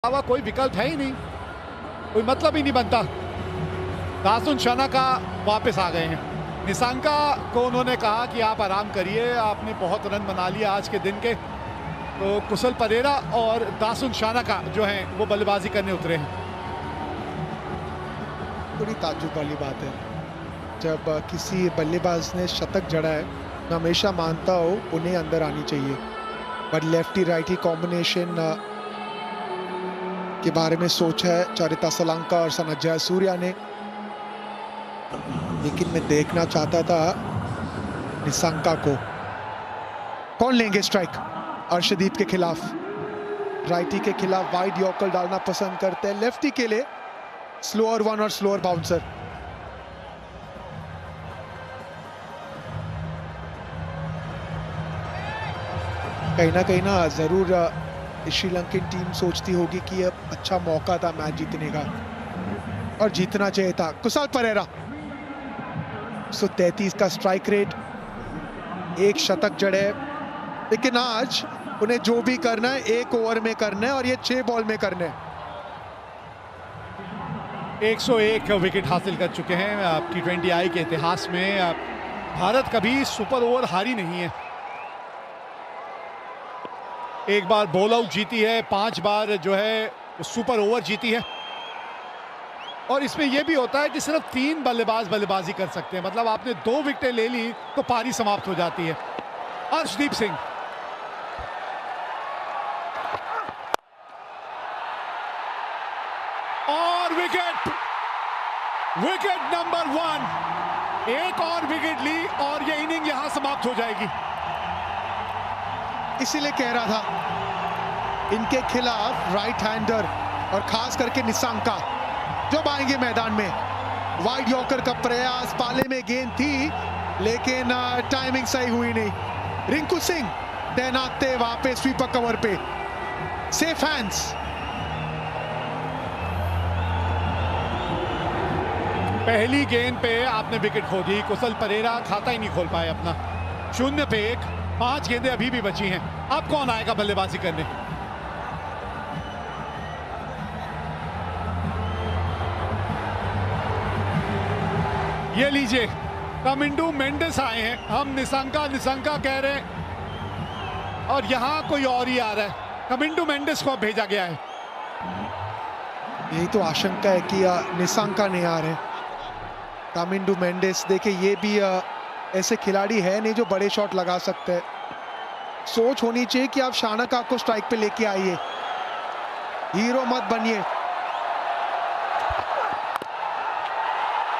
अलावा कोई विकल्प है ही नहीं, कोई मतलब ही नहीं बनता। दासुन शानाका वापस आ गए हैं। निसांका को उन्होंने कहा कि आप आराम करिए, आपने बहुत रन बना लिया आज के दिन के। तो कुशल परेरा और दासुन शानाका जो हैं वो बल्लेबाजी करने उतरे हैं। बड़ी ताज्जुब वाली बात है जब किसी बल्लेबाज ने शतक जड़ा है। मैं हमेशा मानता हूँ उन्हें अंदर आनी चाहिए, बट लेफ्टी राइटी कॉम्बिनेशन के बारे में सोचा है चरिता सलांका और सना जयसूर्या ने, लेकिन मैं देखना चाहता था निसांका को। कौन लेंगे स्ट्राइक? अर्शदीप के खिलाफ, राइटी के खिलाफ वाइड यॉर्कर डालना पसंद करते हैं, लेफ्टी के लिए स्लोअर वन और स्लोअर बाउंसर। कहीं ना जरूर श्रीलंकन टीम सोचती होगी कि यह अच्छा मौका था मैच जीतने का और जीतना चाहिए था। कुशल परेरा 133 का स्ट्राइक रेट, एक शतक जड़े, लेकिन आज उन्हें जो भी करना है एक ओवर में करना है और ये 6 बॉल में करना है। 101 विकेट हासिल कर चुके हैं। T20I के इतिहास में भारत कभी सुपर ओवर हारी नहीं है। एक बार बॉल आउट जीती है, 5 बार जो है सुपर ओवर जीती है। और इसमें यह भी होता है कि सिर्फ 3 बल्लेबाज बल्लेबाजी कर सकते हैं, मतलब आपने 2 विकेटें ले ली तो पारी समाप्त हो जाती है। अर्शदीप सिंह और विकेट नंबर 1। एक और विकेट ली और ये इनिंग यहां समाप्त हो जाएगी। इसीलिए कह रहा था इनके खिलाफ राइट हैंडर और खास करके निसांका जब आएंगे मैदान में, वाइड यॉर्कर का प्रयास, पाले में गेंद थी लेकिन टाइमिंग सही हुई नहीं। रिंकू सिंह तैनात थे वहां पे स्वीपर कवर पे, सेफ हैंड्स। पहली गेंद पे आपने विकेट खो दी। कुशल परेरा खाता ही नहीं खोल पाए अपना। 0 पे 1, 5 गेंदें अभी भी बची हैं। अब कौन आएगा बल्लेबाजी करने? ये लीजिए, कमिंडू मेंडिस आए हैं। हम निसांका कह रहे हैं और यहां कोई और ही आ रहा है। कमिंडू मेंडिस को भेजा गया है। यही तो आशंका है कि निसांका नहीं आ रहे। कामिंडू मेंडिस देखिए, ये भी ऐसे खिलाड़ी है नहीं जो बड़े शॉट लगा सकते हैं। सोच होनी चाहिए कि आप शानाका को स्ट्राइक पे लेके आइए, हीरो मत बनिए।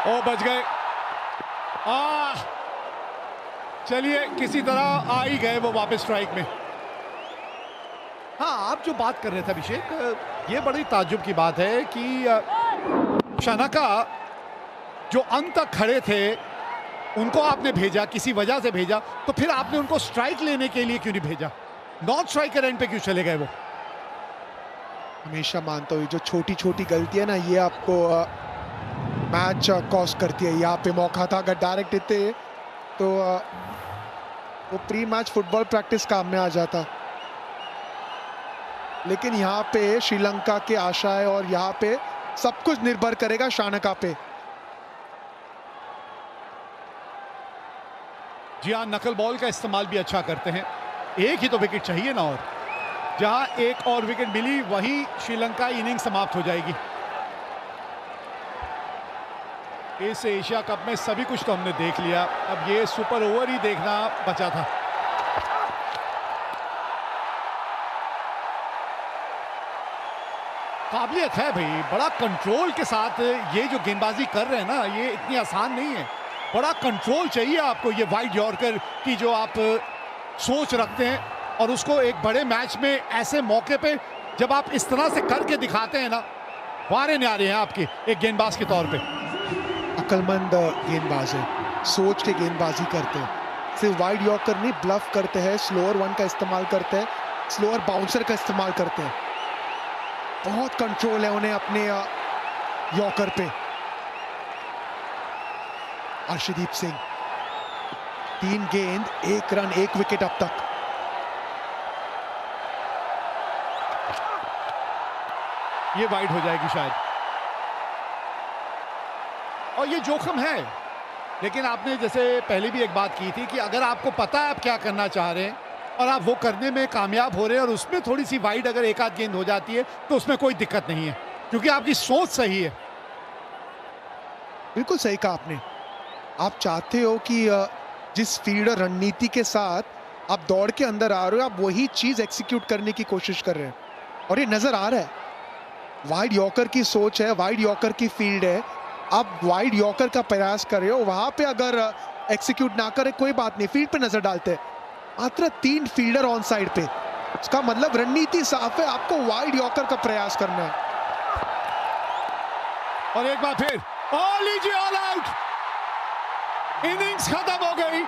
ओ बच गए। चलिए, किसी तरह आ ही गए वो वापस स्ट्राइक में। हाँ, आप जो बात कर रहे थे अभिषेक, ये बड़ी ताज्जुब की बात है कि शानाका जो अंत तक खड़े थे उनको आपने भेजा, किसी वजह से भेजा, तो फिर आपने उनको स्ट्राइक लेने के लिए क्यों नहीं भेजा? नॉन स्ट्राइकर एंड पे क्यों चले गए वो? हमेशा मानता हूँ जो छोटी छोटी गलती है ना, ये आपको मैच कॉस्ट करती है। यहाँ पे मौका था, अगर डायरेक्ट देते तो वो प्री मैच फुटबॉल प्रैक्टिस काम में आ जाता। लेकिन यहाँ पे श्रीलंका के आशा है और यहाँ पे सब कुछ निर्भर करेगा शानाका पे। जी हाँ, नकल बॉल का इस्तेमाल भी अच्छा करते हैं। एक ही तो विकेट चाहिए ना, और जहां एक और विकेट मिली वहीं श्रीलंका इनिंग समाप्त हो जाएगी। इस एशिया कप में सभी कुछ तो हमने देख लिया, अब ये सुपर ओवर ही देखना बचा था। काबिलियत है भाई, बड़ा कंट्रोल के साथ ये जो गेंदबाजी कर रहे हैं ना, ये इतनी आसान नहीं है। बड़ा कंट्रोल चाहिए आपको। ये वाइड यॉर्कर की जो आप सोच रखते हैं और उसको एक बड़े मैच में ऐसे मौके पे जब आप इस तरह से करके दिखाते हैं ना, वारे न्यारे हैं आपके एक गेंदबाज के तौर पे। अक्लमंद गेंदबाज है, सोच के गेंदबाजी करते हैं, सिर्फ वाइड यॉर्कर नहीं ब्लफ करते हैं, स्लोअर वन का इस्तेमाल करते हैं, स्लोअर बाउंसर का इस्तेमाल करते हैं। बहुत कंट्रोल है उन्हें अपने यॉर्कर पे। अर्शदीप सिंह 3 गेंद 1 रन 1 विकेट अब तक। ये वाइड हो जाएगी शायद, और ये जोखिम है। लेकिन आपने जैसे पहले भी एक बात की थी कि अगर आपको पता है आप क्या करना चाह रहे हैं और आप वो करने में कामयाब हो रहे हैं और उसमें थोड़ी सी वाइड अगर एक आध गेंद हो जाती है तो उसमें कोई दिक्कत नहीं है, क्योंकि आपकी सोच सही है। बिल्कुल सही कहा आपने। आप चाहते हो कि जिस फील्डर रणनीति के साथ आप दौड़ के अंदर आ रहे हो, आप वही चीज एग्जीक्यूट करने की कोशिश कर रहे हैं, और ये नजर आ रहा है। वाइड यॉर्कर की सोच है, वाइड यॉर्कर की फील्ड है, आप वाइड यॉर्कर का प्रयास कर रहे हो। वहां पे अगर एक्सिक्यूट ना करे कोई बात नहीं, फील्ड पे नजर डालते हैं। मात्र 3 फील्डर ऑन साइड पे, इसका मतलब रणनीति साफ है, आपको वाइड यॉर्कर का प्रयास करना है। और एक बार फिर लीजिए ऑल आउट, इनिंग्स खत्म हो गई।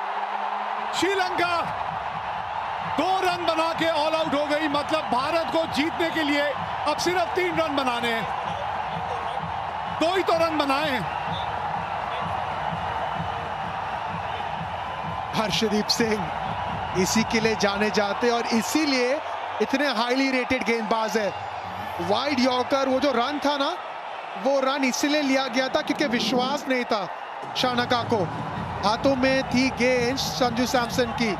श्रीलंका 2 रन बना के ऑल आउट हो गई। मतलब भारत को जीतने के लिए अब सिर्फ 3 रन बनाने हैं, 2 ही तो रन बनाए हैं। हर्षदीप सिंह इसी के लिए जाने जाते और इसीलिए इतने हाईली रेटेड गेंदबाज है। वाइड यॉर्कर, वो जो रन था ना, वो रन इसलिए लिया गया था क्योंकि विश्वास नहीं था शानका को। हाथों में थी गेंद संजू सैमसन की,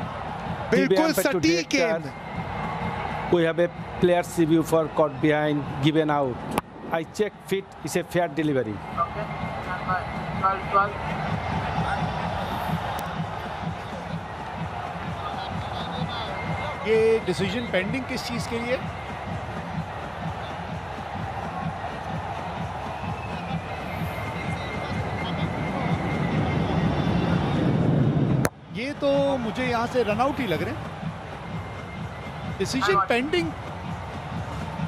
बिल्कुल सटीक गेंद। We have a player's review for caught behind, given out. I check fit, is a fair delivery. ये डिसीजन पेंडिंग किस चीज के लिए? ये तो मुझे यहां से रन आउट ही लग रहे हैं। डिसीजन पेंडिंग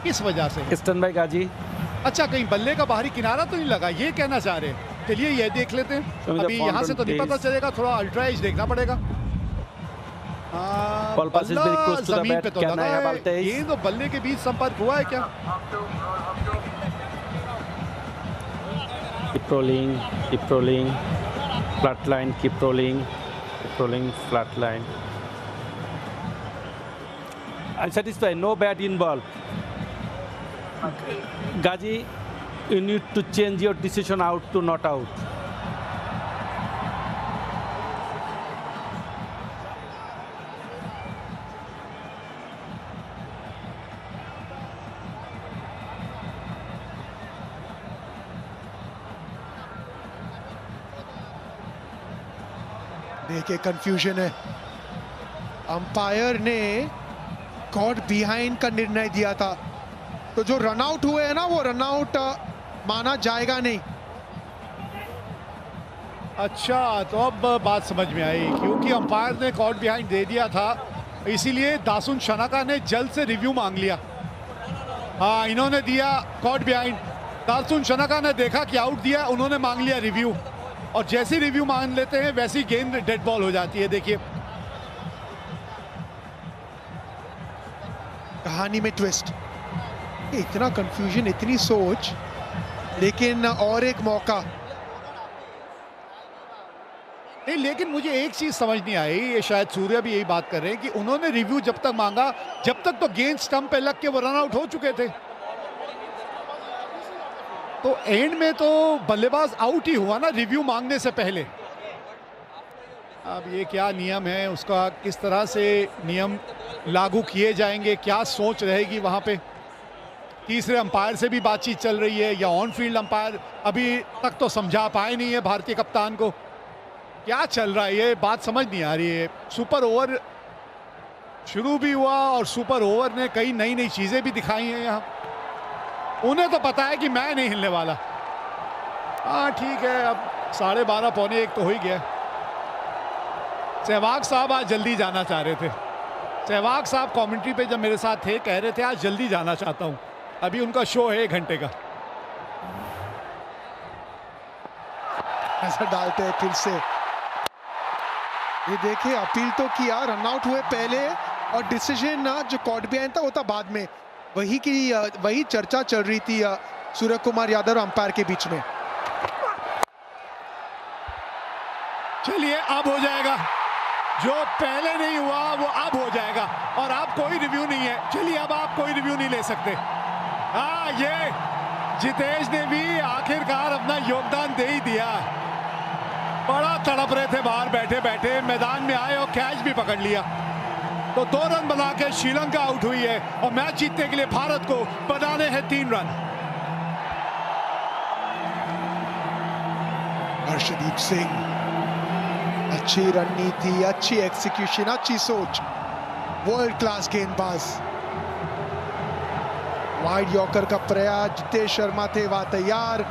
किस वजह से? Stand by गाजी। अच्छा, कहीं बल्ले का बाहरी किनारा तो नहीं लगा, ये कहना चाह रहे हैं। चलिए ये देख लेते हैं। अभी यहाँ से तो नहीं पता चलेगा, थोड़ा अल्ट्रा एज देखना पड़ेगा। Ball pass is very close to the जमीन bat. पे तो क्या लगा नया है। बॉल तेज? ये तो बल्ले के बीच संपर्क हुआ है क्या? Keep rolling, keep rolling. Flat line, keep rolling, keep rolling, flat line. I'm satisfied, no bat involved. Gaji, you need to change your decision out to not out. देखिए कंफ्यूजन है। अंपायर ने कॉट बिहाइंड का निर्णय दिया था, तो जो run out हुए हैं ना, वो रन आउट माना जाएगा नहीं। अच्छा, तो अब बात समझ में आई, क्योंकि अंपायर ने कॉट बिहाइंड दे दिया था, इसीलिए दासुन शनाका ने जल्द से रिव्यू मांग लिया। हाँ, इन्होंने दिया कॉट बिहाइंड, दासुन शनाका ने देखा कि आउट दिया, उन्होंने मांग लिया रिव्यू, और जैसी रिव्यू मांग लेते हैं वैसी गेंद डेड बॉल हो जाती है। देखिए कहानी में ट्विस्ट, इतना कंफ्यूजन, इतनी सोच, लेकिन और एक मौका नहीं। लेकिन मुझे एक चीज समझ नहीं आई, ये शायद सूर्या भी यही बात कर रहे हैं कि उन्होंने रिव्यू जब तक मांगा, जब तक तो गेंद स्टंप पे लग के वो रन आउट हो चुके थे, तो एंड में तो बल्लेबाज आउट ही हुआ ना रिव्यू मांगने से पहले। अब ये क्या नियम है, उसका किस तरह से नियम लागू किए जाएंगे, क्या सोच रहेगी वहां पे। तीसरे अंपायर से भी बातचीत चल रही है, या ऑन फील्ड अंपायर अभी तक तो समझा पाए नहीं है भारतीय कप्तान को। क्या चल रहा है, ये बात समझ नहीं आ रही है। सुपर ओवर शुरू भी हुआ और सुपर ओवर ने कई नई नई चीजें भी दिखाई हैं यहाँ। उन्हें तो पता है कि मैं नहीं हिलने वाला। हाँ ठीक है, अब 12:30 पौने 1 तो हो ही गया। सहवाग साहब आज जल्दी जाना चाह रहे थे। सहवाग साहब कमेंट्री पे जब मेरे साथ थे, कह रहे थे आज जल्दी जाना चाहता हूं, अभी उनका शो है 1 घंटे का। ऐसा डालते हैं फिर से। ये देखिए, अपील तो किया, रन आउट हुए पहले, और डिसीजन जो कॉट बिहाइंड था वो था बाद में। वही चर्चा चल रही थी सूर्य कुमार यादव और अंपायर के बीच में। चलिए अब हो जाएगा, जो पहले नहीं हुआ वो अब हो जाएगा, और अब कोई रिव्यू नहीं है। चलिए अब आप कोई रिव्यू नहीं ले सकते, हाँ, ये जितेश ने भी आखिरकार अपना योगदान दे ही दिया। बड़ा तड़प रहे थे बाहर बैठे बैठे, मैदान में आए और कैच भी पकड़ लिया। तो 2 रन बना के श्रीलंका आउट हुई है और मैच जीतने के लिए भारत को बनाने हैं 3 रन। हर्षदीप सिंह, अच्छी रणनीति, अच्छी एक्सिक्यूशन, अच्छी सोच, वर्ल्ड क्लास गेंदबाज। वाइड यॉर्कर का प्रयास, जितेश शर्मा थे वहां तैयार।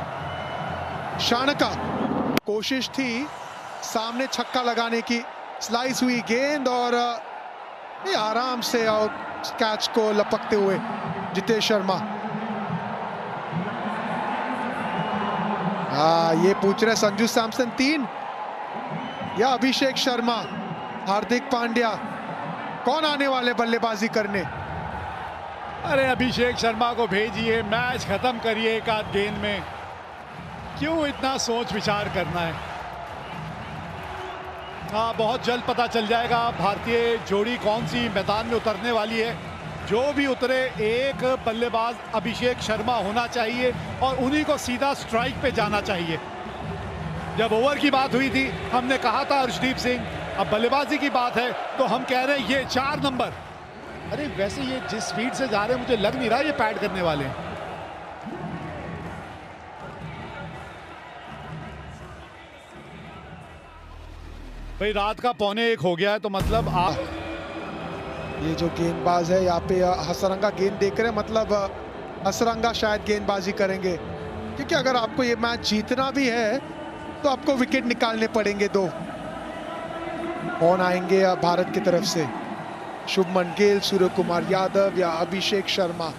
शानका कोशिश थी सामने छक्का लगाने की, स्लाइस हुई गेंद और आराम से कैच को लपकते हुए जितेश शर्मा। ये पूछ रहे संजू सैमसन 3 या अभिषेक शर्मा, हार्दिक पांड्या, कौन आने वाले बल्लेबाजी करने? अरे अभिषेक शर्मा को भेजिए, मैच खत्म करिए एक आध गेंद में, क्यों इतना सोच विचार करना है? हाँ, बहुत जल्द पता चल जाएगा भारतीय जोड़ी कौन सी मैदान में उतरने वाली है। जो भी उतरे, एक बल्लेबाज अभिषेक शर्मा होना चाहिए और उन्हीं को सीधा स्ट्राइक पे जाना चाहिए। जब ओवर की बात हुई थी हमने कहा था हर्षदीप सिंह, अब बल्लेबाजी की बात है तो हम कह रहे हैं ये 4 नंबर। अरे वैसे ये जिस स्पीड से जा रहे हैं मुझे लग नहीं रहा ये पैड करने वाले हैं। भाई रात का 1:45 हो गया है तो मतलब आप ये जो गेंदबाज है यहाँ पे हसरंगा गेंद देख रहे हैं, मतलब हसरंगा शायद गेंदबाजी करेंगे, क्योंकि अगर आपको ये मैच जीतना भी है तो आपको विकेट निकालने पड़ेंगे 2। कौन आएंगे भारत की तरफ से? शुभमन गिल, सूर्य कुमार यादव या अभिषेक शर्मा?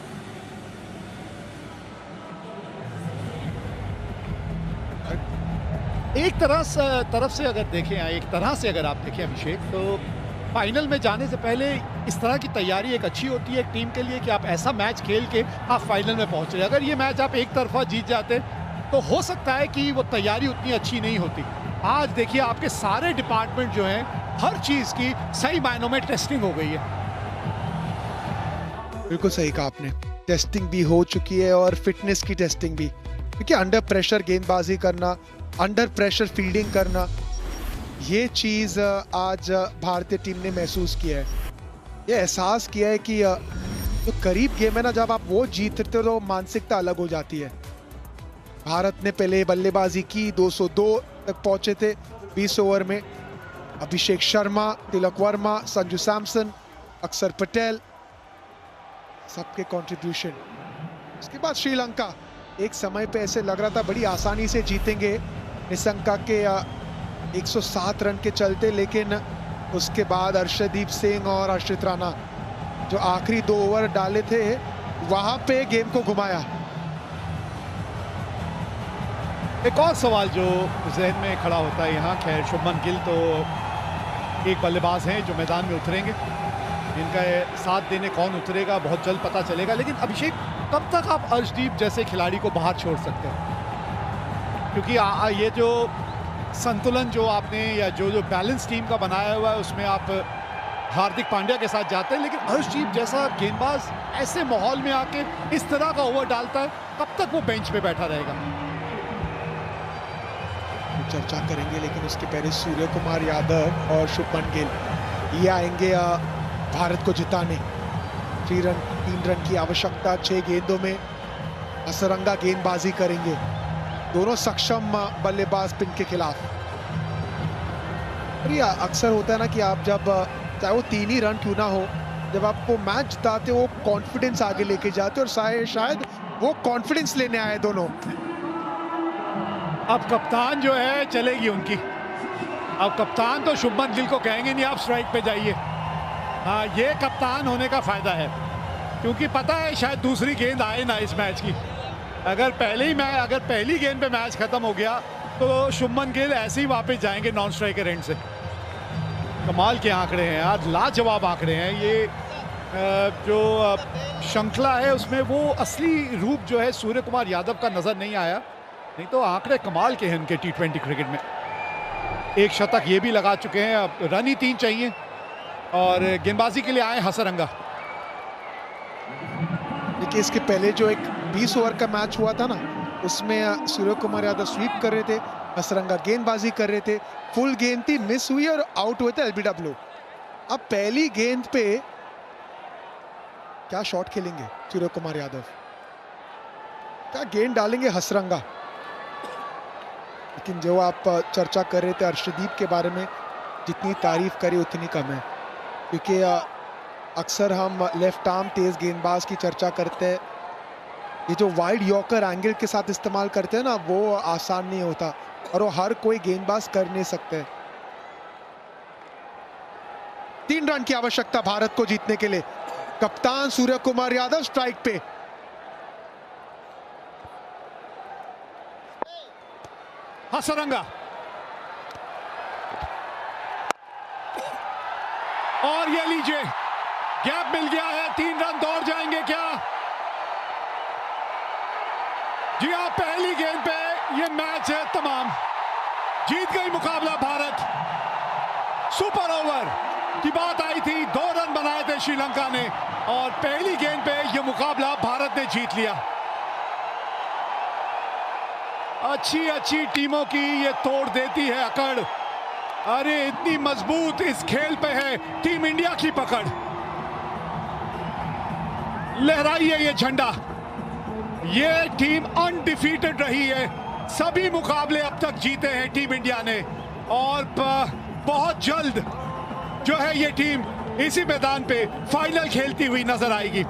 एक तरफ से अगर देखें, एक तरह से अगर आप देखें अभिषेक, तो फाइनल में जाने से पहले इस तरह की तैयारी एक अच्छी होती है एक टीम के लिए कि आप ऐसा मैच खेल के आप फाइनल में पहुंच रहे। अगर ये मैच आप एक तरफा जीत जाते तो हो सकता है कि वो तैयारी उतनी अच्छी नहीं होती। आज देखिए आपके सारे डिपार्टमेंट जो हैं, हर चीज की सही मायनों में टेस्टिंग हो गई है। बिल्कुल सही कहा आपने, टेस्टिंग भी हो चुकी है और फिटनेस की टेस्टिंग भी, क्योंकि अंडर प्रेशर गेंदबाजी करना, अंडर प्रेशर फील्डिंग करना, ये चीज आज भारतीय टीम ने महसूस किया है। ये एहसास किया है कि जो करीब गेम है ना, जब आप वो जीतते हो तो मानसिकता अलग हो जाती है। भारत ने पहले बल्लेबाजी की, 202 तक पहुंचे थे 20 ओवर में। अभिषेक शर्मा, तिलक वर्मा, संजू सैमसन, अक्षर पटेल, सबके कंट्रीब्यूशन। उसके बाद श्रीलंका, एक समय पे ऐसे लग रहा था बड़ी आसानी से जीतेंगे निशंका के 107 रन के चलते, लेकिन उसके बाद हर्षदीप सिंह और आश्रित राणा जो आखिरी 2 ओवर डाले थे वहां पे गेम को घुमाया। एक और सवाल जो जहन में खड़ा होता है यहाँ, खैर शुभमन गिल तो एक बल्लेबाज हैं जो मैदान में उतरेंगे, इनका साथ देने कौन उतरेगा बहुत जल्द पता चलेगा। लेकिन अभिषेक, कब तक आप अर्शदीप जैसे खिलाड़ी को बाहर छोड़ सकते हैं? क्योंकि ये जो संतुलन जो आपने या जो बैलेंस टीम का बनाया हुआ है उसमें आप हार्दिक पांड्या के साथ जाते हैं, लेकिन अर्शदीप जैसा गेंदबाज ऐसे माहौल में आके इस तरह का ओवर डालता है, कब तक वो बेंच पे बैठा रहेगा? चर्चा करेंगे, लेकिन उसके पहले सूर्य कुमार यादव और शुभमन गिल ये आएंगे भारत को जिताने। 3 रन की आवश्यकता 6 गेंदों में, असरंगा गेंदबाजी करेंगे दोनों सक्षम बल्लेबाज पिन के खिलाफ। और ये अक्सर होता है ना कि आप जब चाहे वो 3 ही रन क्यों ना हो, जब आपको मैच जिताते हो कॉन्फिडेंस आगे लेके जाते और शायद वो कॉन्फिडेंस लेने आए दोनों। अब कप्तान जो है चलेगी उनकी, अब कप्तान तो शुभमन गिल को कहेंगे नहीं आप स्ट्राइक पे जाइए। हाँ, ये कप्तान होने का फायदा है, क्योंकि पता है शायद दूसरी गेंद आए ना इस मैच की। अगर पहली गेंद पे मैच खत्म हो गया तो शुभमन गिल ऐसे ही वापस जाएंगे नॉन स्ट्राइकर एंड से। कमाल के आंकड़े हैं यार, लाजवाब आंकड़े हैं। ये जो श्रृंखला है उसमें वो असली रूप जो है सूर्य कुमार यादव का नजर नहीं आया, नहीं तो आंकड़े कमाल के हैं उनके T20 क्रिकेट में। एक शतक ये भी लगा चुके हैं, अब रन ही 3 चाहिए और गेंदबाजी के लिए आए हसरंगा। देखिए इसके पहले जो एक 20 ओवर का मैच हुआ था ना, उसमें सूर्य कुमार यादव स्वीप कर रहे थे, हसरंगा गेंदबाजी कर रहे थे, फुल गेंद थी, मिस हुई और आउट हुए थे एलबीडब्ल्यू। अब पहली गेंद पे क्या शॉट खेलेंगे सूर्य कुमार यादव, क्या गेंद डालेंगे हसरंगा। लेकिन जो आप चर्चा कर रहे थे अर्शदीप के बारे में, जितनी तारीफ करी उतनी कम है, क्योंकि अक्सर हम लेफ्ट आर्म तेज गेंदबाज की चर्चा करते हैं, ये जो वाइड यॉर्कर एंगल के साथ इस्तेमाल करते हैं ना, वो आसान नहीं होता और वो हर कोई गेंदबाज कर नहीं सकते। 3 रन की आवश्यकता भारत को जीतने के लिए। कप्तान सूर्य कुमार यादव स्ट्राइक पे। हसरंगा और ये लीजिए, गैप मिल गया है, 3 रन दौड़ जाएंगे क्या? जी हाँ, पहली गेंद पे ये मैच है तमाम, जीत गई मुकाबला भारत। सुपर ओवर की बात आई थी, 2 रन बनाए थे श्रीलंका ने और पहली गेंद पे ये मुकाबला भारत ने जीत लिया। अच्छी टीमों की ये तोड़ देती है अकड़। अरे इतनी मजबूत इस खेल पे है टीम इंडिया की पकड़। लहराइए ये झंडा, ये टीम अनडिफीटेड रही है, सभी मुकाबले अब तक जीते हैं टीम इंडिया ने और बहुत जल्द जो है ये टीम इसी मैदान पे फाइनल खेलती हुई नजर आएगी।